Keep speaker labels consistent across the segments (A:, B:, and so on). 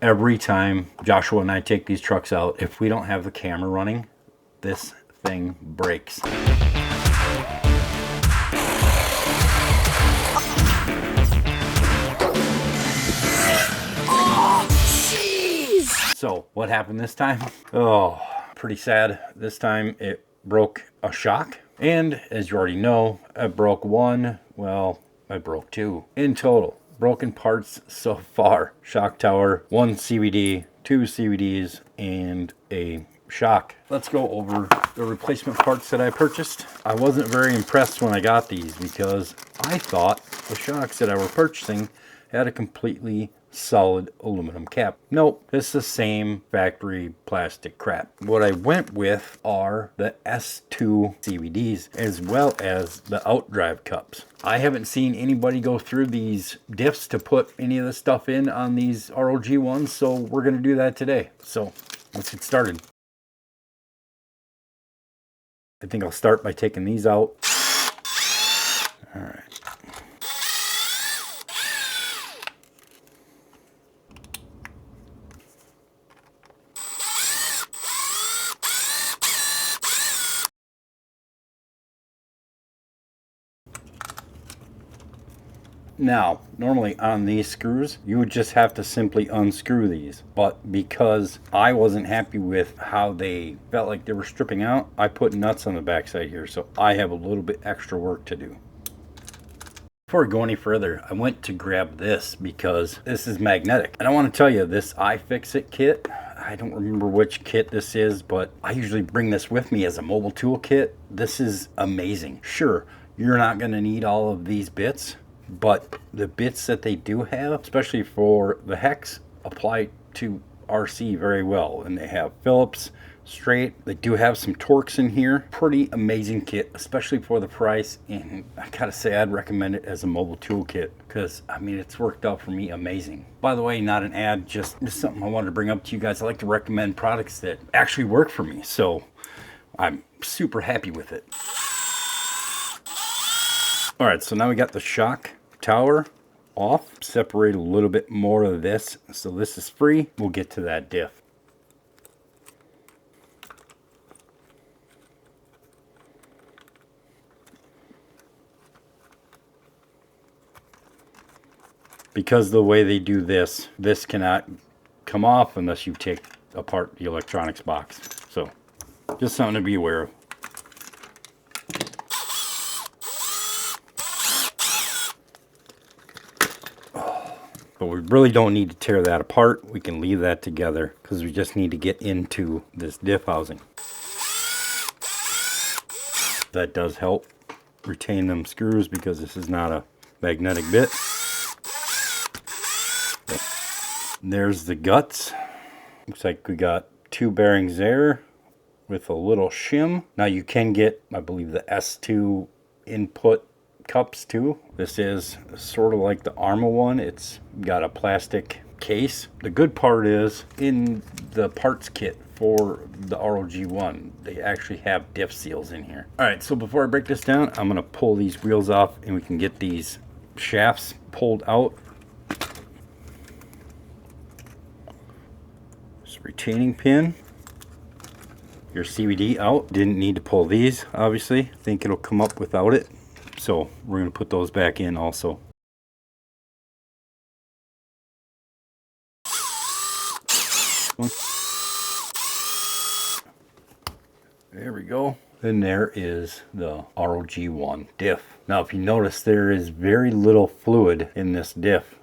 A: Every time Joshua and I take these trucks out, if we don't have the camera running, this thing breaks. So what happened this time? Oh, pretty sad. This time it broke a shock. And as you already know, I broke one. Well, I broke two in total. Broken parts so far. Shock tower, one CVD, two CVDs, and a shock. Let's go over the replacement parts that I purchased. I wasn't very impressed when I got these because I thought the shocks that I were purchasing had a completely solid aluminum cap. Nope, it's the same factory plastic crap. What I went with are the S2 CVDs as well as the outdrive cups. I haven't seen anybody go through these diffs to put any of the stuff in on these ROG1s, so we're going to do that today. So let's get started. I think I'll start by taking these out. All right. Now, normally on these screws, you would just have to simply unscrew these. But because I wasn't happy with how they felt like they were stripping out, I put nuts on the backside here, so I have a little bit extra work to do. Before I go any further, I went to grab this because this is magnetic. And I want to tell you, this iFixit kit, I don't remember which kit this is, but I usually bring this with me as a mobile tool kit. This is amazing. Sure, you're not going to need all of these bits, but the bits that they do have, especially for the hex, apply to RC very well. And they have Phillips, straight. They do have some Torx in here. Pretty amazing kit, especially for the price. And I gotta say, I'd recommend it as a mobile tool kit because, I mean, it's worked out for me amazing. By the way, not an ad, just something I wanted to bring up to you guys. I like to recommend products that actually work for me. So I'm super happy with it. All right, so now we got the shock tower off. Separate a little bit more of this, so this is free. We'll get to that diff. Because the way they do this cannot come off unless you take apart the electronics box. So just something to be aware of. But we really don't need to tear that apart. We can leave that together because we just need to get into this diff housing. That does help retain them screws because this is not a magnetic bit. There's the guts. Looks like we got two bearings there with a little shim. Now you can get, I believe, the S2 input cups too. This is sort of like the Arma one. It's got a plastic case. The good part is in the parts kit for the ROG1, they actually have diff seals in here. All right, so before I break this down, I'm gonna pull these wheels off and we can get these shafts pulled out. This retaining pin. Your CVD out. Didn't need to pull these, obviously. I think it'll come up without it. So we're going to put those back in also. There we go. Then there is the ROG1 diff. Now if you notice, there is very little fluid in this diff.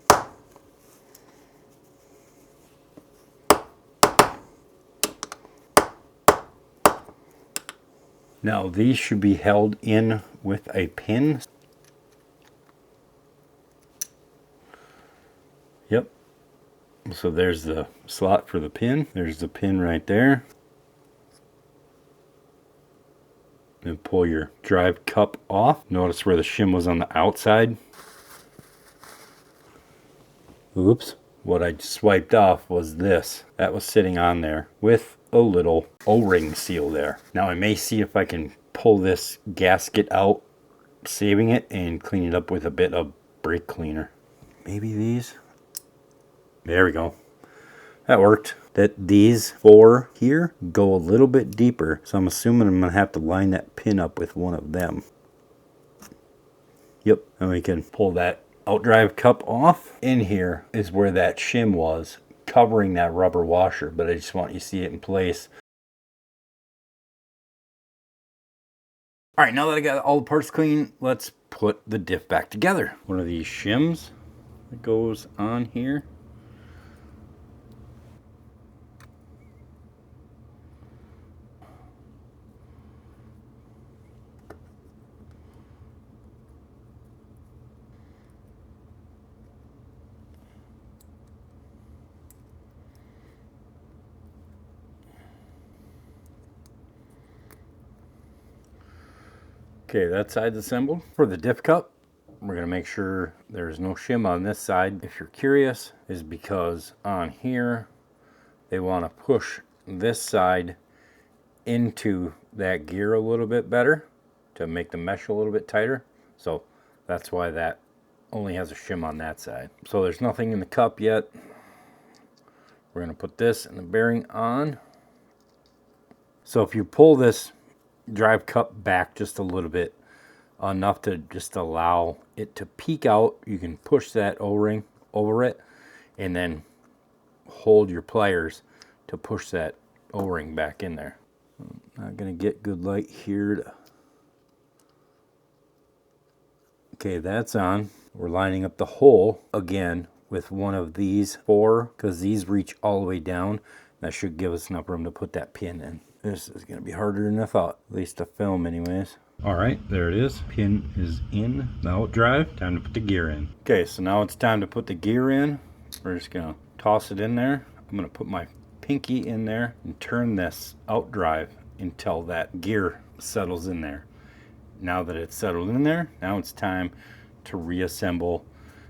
A: Now these should be held in with a pin. Yep. So there's the slot for the pin. There's the pin right there. And pull your drive cup off. Notice where the shim was on the outside. Oops. What I swiped off was this. That was sitting on there with a little O-ring seal there. Now I may see if I can pull this gasket out, saving it, and clean it up with a bit of brake cleaner. Maybe these. There we go. That worked. That these 4 here go a little bit deeper, so I'm assuming I'm going to have to line that pin up with one of them. Yep, and we can pull that outdrive cup off. In here is where that shim was, covering that rubber washer, but I just want you to see it in place. All right, now that I got all the parts clean, let's put the diff back together. One of these shims that goes on here. Okay, that side's assembled. For the diff cup, we're going to make sure there's no shim on this side. If you're curious, is because on here, they want to push this side into that gear a little bit better to make the mesh a little bit tighter. So that's why that only has a shim on that side. So there's nothing in the cup yet. We're going to put this and the bearing on. So if you pull this drive cup back just a little bit, enough to just allow it to peek out, you can push that O-ring over it and then hold your pliers to push that O-ring back in there. I'm not going to get good light here. Okay, that's on. We're lining up the hole again with one of these 4 because these reach all the way down. That should give us enough room to put that pin in. This is going to be harder than I thought, at least to film anyways. All right, there it is. Pin is in the outdrive. Time to put the gear in. Okay, so now it's time to put the gear in. We're just going to toss it in there. I'm going to put my pinky in there and turn this outdrive until that gear settles in there. Now that it's settled in there, now it's time to reassemble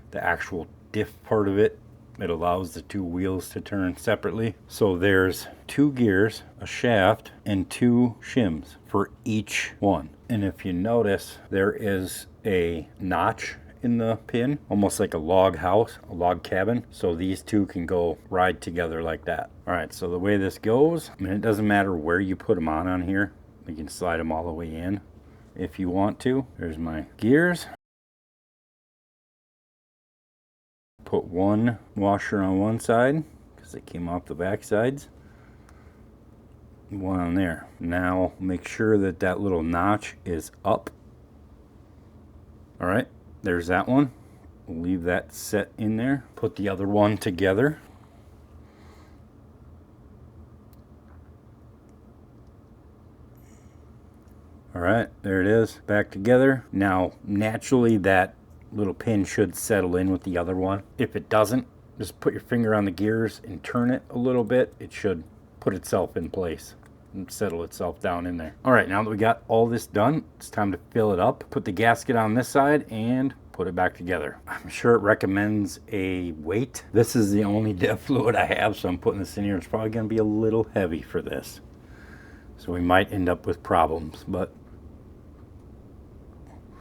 A: the actual diff part of it. It allows the 2 wheels to turn separately. So there's 2 gears, a shaft, and 2 shims for each one. And if you notice, there is a notch in the pin, almost like a log house, a log cabin. So these 2 can go ride together like that. All right, so the way this goes, I mean, it doesn't matter where you put them on here. You can slide them all the way in if you want to. There's my gears. Put one washer on one side because it came off the back sides. One on there. Now make sure that that little notch is up. All right, there's that one. We'll leave that set in there. Put the other one together. All right, there it is, back together. Now, naturally that little pin should settle in with the other one. If it doesn't, just put your finger on the gears and turn it a little bit. It should put itself in place and settle itself down in there. All right, now that we got all this done, it's time to fill it up. Put the gasket on this side and put it back together. I'm sure it recommends a weight. This is the only diff fluid I have, so I'm putting this in here. It's probably gonna be a little heavy for this. So we might end up with problems, but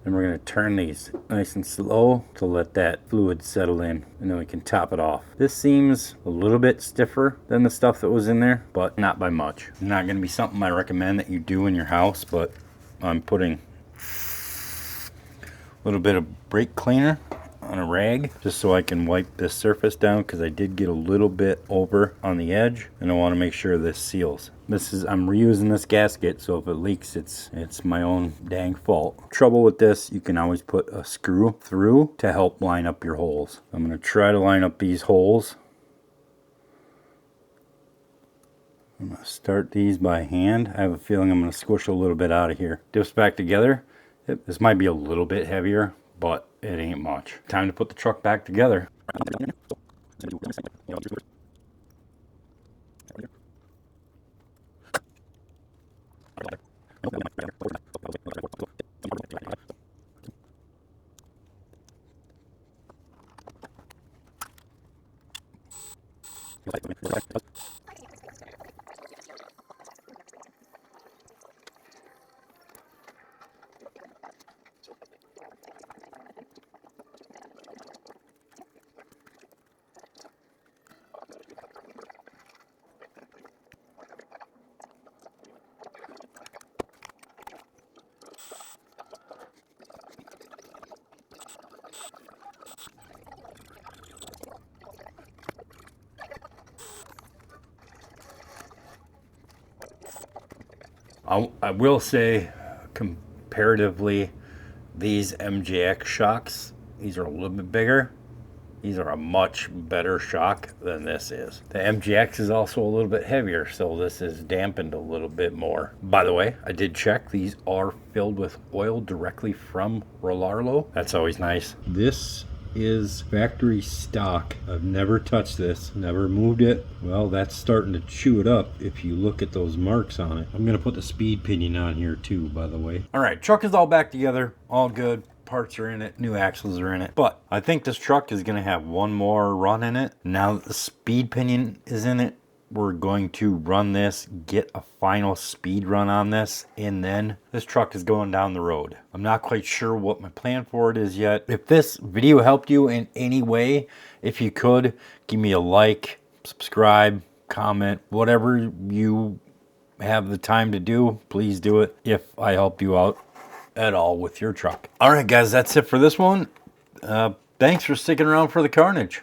A: then we're going to turn these nice and slow to let that fluid settle in, and then we can top it off. This seems a little bit stiffer than the stuff that was in there, but not by much. Not going to be something I recommend that you do in your house, but I'm putting a little bit of brake cleaner on a rag just so I can wipe this surface down because I did get a little bit over on the edge, and I want to make sure this seals. I'm reusing this gasket, so if it leaks, it's my own dang fault. Trouble with this, you can always put a screw through to help line up your holes. I'm going to try to line up these holes. I'm going to start these by hand. I have a feeling I'm going to squish a little bit out of here. Diffs back together. This might be a little bit heavier, but it ain't much. Time to put the truck back together. I will say, comparatively, these MJX shocks, these are a little bit bigger. These are a much better shock than this is. The MGX is also a little bit heavier, so this is dampened a little bit more. By the way, I did check. These are filled with oil directly from Rlarrlo. That's always nice. This is factory stock. I've never touched this, never moved it. Well, that's starting to chew it up if you look at those marks on it. I'm gonna put the speed pinion on here too, by the way. All right, truck is all back together, all good. Parts are in it, new axles are in it, but I think this truck is going to have one more run in it. Now that the speed pinion is in it, we're going to run this, get a final speed run on this, and then this truck is going down the road. I'm not quite sure what my plan for it is yet. If this video helped you in any way, if you could, give me a like, subscribe, comment, whatever you have the time to do, please do it if I helped you out at all with your truck. All right, guys, that's it for this one. Thanks for sticking around for the carnage.